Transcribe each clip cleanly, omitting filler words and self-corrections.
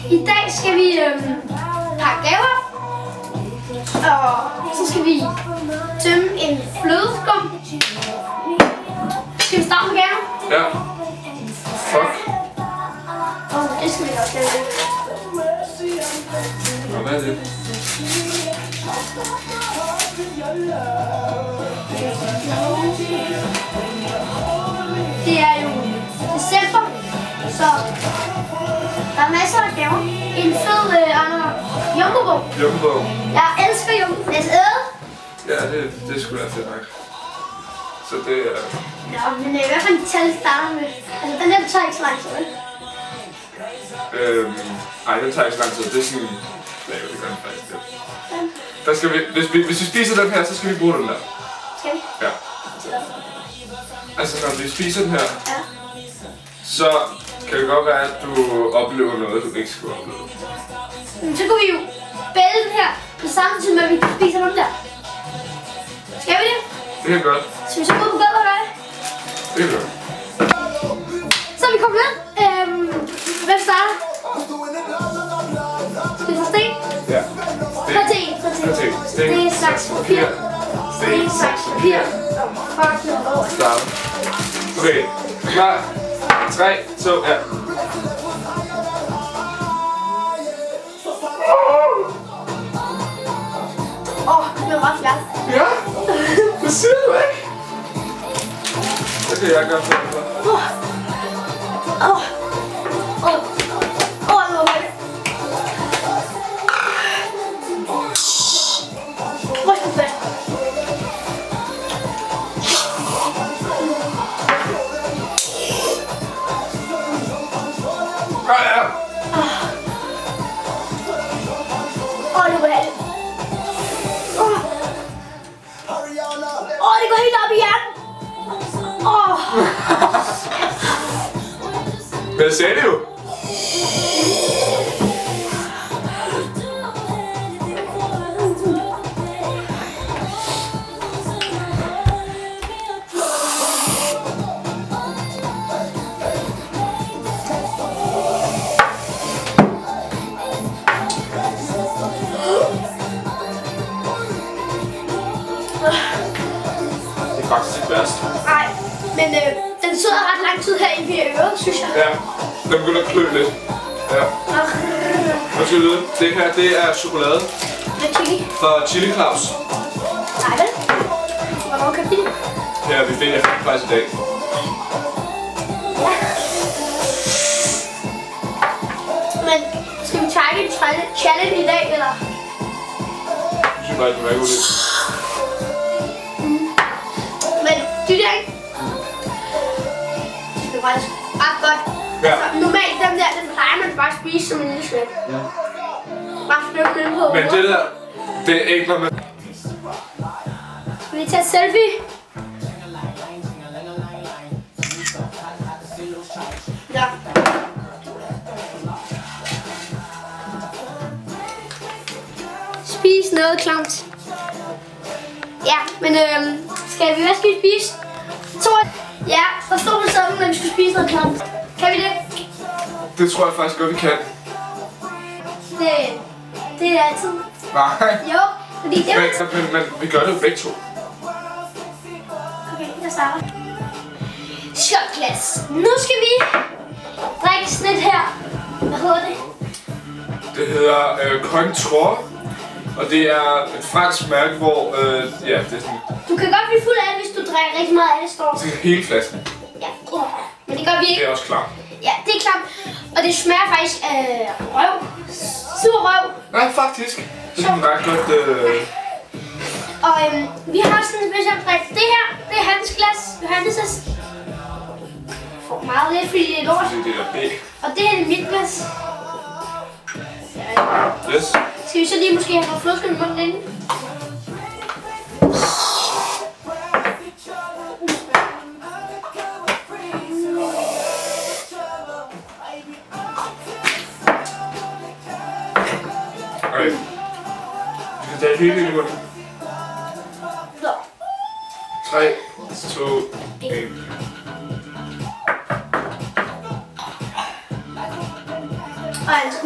I dag skal vi pakke gaver, og så skal vi tømme en flødeskum. Skal vi starte med gaver? Ja. Fuck. Det skal vi også lave. Og hvad er det? Det er jo december, så der er masser af gaver. En fed Jumbo-bog. Jumbo. Jeg elsker Jumbo. Lad os æde. Ja, det skulle være fedt nok. Så det er... Nå, men hvad for en tal starter med? Altså, den der tager ikke så lang tid, vel? Ej, den tager ikke så lang tid. Det er sådan... Ja, det gør den faktisk det. Der skal vi... Hvis vi spiser den her, så skal vi bruge den der. Skal vi? Ja. Altså, når vi spiser den her, ja, så kan det godt være, at du oplever noget, du ikke skulle opleve. Men så kunne vi jo bælge den her på samme tid med, at vi spiser den der. Skal vi det? Det kan godt. Skal vi så gå på gulvet og gøre det? Det kan godt. Så er vi kommet ned. Hvem starter? Skal vi få sten? Ja. Sten. Sten, saks, papir. Sten, saks, papir. Fuck no. Start. Okay. Klar. 3, 2, ja. Det blev ret fjert. Ja? Det siger du ikke. Det kan jeg gøre for dig. Det var højt. Hvor skal du fast? Ja. Det var heldigt. Det går helt op i hjernen. Men jeg sagde det jo. Det er faktisk ikke værst. Nej, men den sidder ret lang tid her i øret, synes jeg. Ja, den begynder at klø lidt. Ja. Hvad skal vi vide? Det her, det er chokolade. Med chili. Fra Chili Claus. Nej vel? Hvornår købte de det? Ja, vi fik det faktisk i dag. Men skal vi tage en challenge i dag, eller? Jeg synes faktisk, det var god idé. Men det der ikke? Det er faktisk ret godt. Ja. Altså, normalt den der, den plejer man bare at spise som en lille svæt. Ja. Bare smøkke den på. Men det der, det er ikke noget med... Skal vi tage selfie? Ja. Spis noget klamt. Ja, men hvad skal vi spise? Ja, der stod det sådan, at vi skulle spise noget klamt. Kan vi det? Det tror jeg faktisk godt, vi kan. Det er altid. Nej. Jo, fordi det er... Men vi gør det jo begge to. Okay, jeg starter. Shotglas. Nu skal vi drikke sådan et her. Hvad hedder det? Det hedder Cointreau. Og det er et fransk mærke, hvor ja, det er sådan... Du kan godt blive fuld af det, hvis du drikker rigtig meget af det, står. Det er hele flasken. Ja, men det gør vi ikke. Det er også klart. Ja, det er klart. Og det smager faktisk af røv. Sur røv. Nej, faktisk. Det er sådan ret godt... Og vi har sådan en speciel drik. Det her, det er hans glas. Johannes' får meget lidt, fordi det er lort. Det er det. Og det her er mit glas. Yes. Skal vi så lige måske have fået flødeskum i munden inden? Okay. Vi skal tage hele i munden. Så. 3, 2, 1. altså.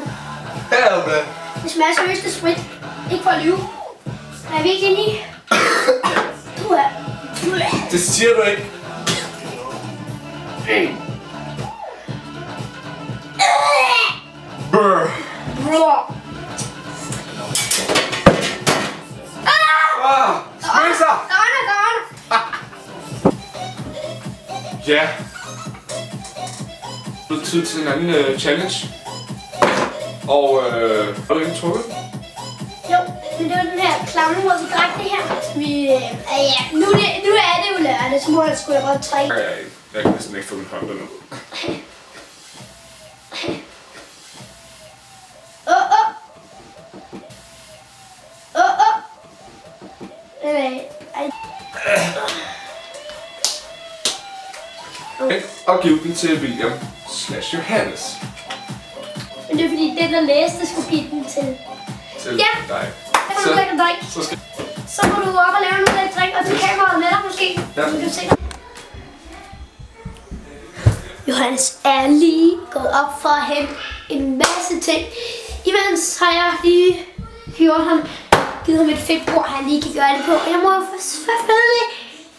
Hell, man. Det smager seriøst af sprit. Ikke for at lyve. Er vi ikke inde i? Det siger du ikke. Brr. Spidser! Ja. Det er tid til en anden challenge. Og har du ikke trukket? Jo, men det var den her klamme, hvor vi drak det her. Ja, nu er det jo lørdag, så må jeg sgu da godt trække. Jeg kan næsten ikke få min hånd dernede. Og giv den til William / Johannes. Men det er fordi, den der læste skulle give den til. Til ja. Dig. Så må du drikke en drik. Så må du op og lave noget drik, og til kameraet med dig måske. Ja. Så kan du se dig. Johannes er lige gået op for at hente en masse ting. Imens har jeg lige givet ham et fedt bord, han lige kan gøre det på. Jeg må selvfølgelig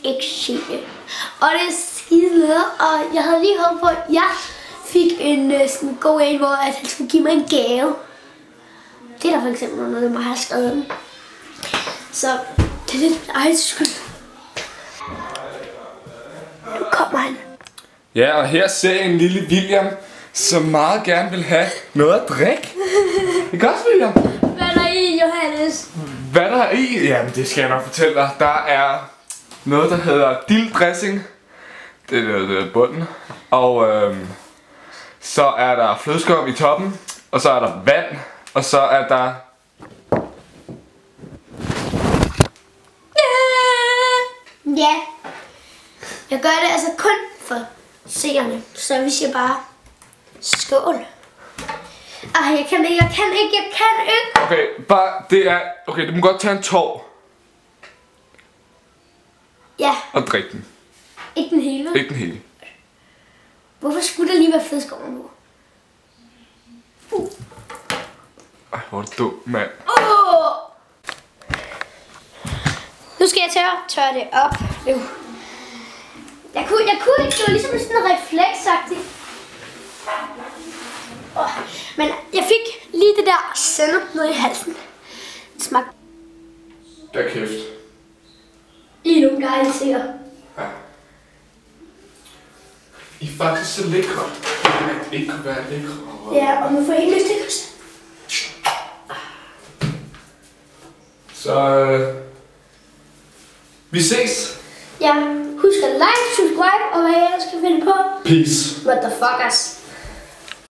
ikke sige det. Og det er skide noget, og jeg havde lige håbet på, at jeg fik en sådan god en, hvor at han skulle give mig en gave. Det er der for eksempel noget, der må have skrevet den. Så det er lidt ejt skyld. Nu kommer han. Ja, og her ser jeg en lille William, som meget gerne vil have noget at drikke. Ikke også, William? Hvad er der i, Johannes? Hvad der er i? Jamen, det skal jeg nok fortælle dig. Der er noget, der hedder dilldressing. Det er bunden. Og så er der flødeskum i toppen. Og så er der vand. Og så er der... Ja. Jeg gør det altså kun for seerne. Så vi siger bare skål. Ej, jeg kan ikke. Okay, bare det er... Okay, du må godt tage en tår. Ja. Og drikke den. Ikke den hele. Ikke den hele. Hvorfor skulle der lige være flødeskum nu? Ej, hvor er du dum, mand. Nu skal jeg tørre det op. Jeg kunne ikke. Det var ligesom sådan en refleksagtigt. Men jeg fik lige det der sennep ned i halsen. Det smagte. Der kæft. I er nogle dejlige sikker. Ja. I er faktisk så lækre. Det ikke kunne være lækre. Ja, og man får helt lyst til det. Så vi ses. Ja, husk at like, subscribe og hvad jeg ellers skal finde på. Peace. Motherfuckers.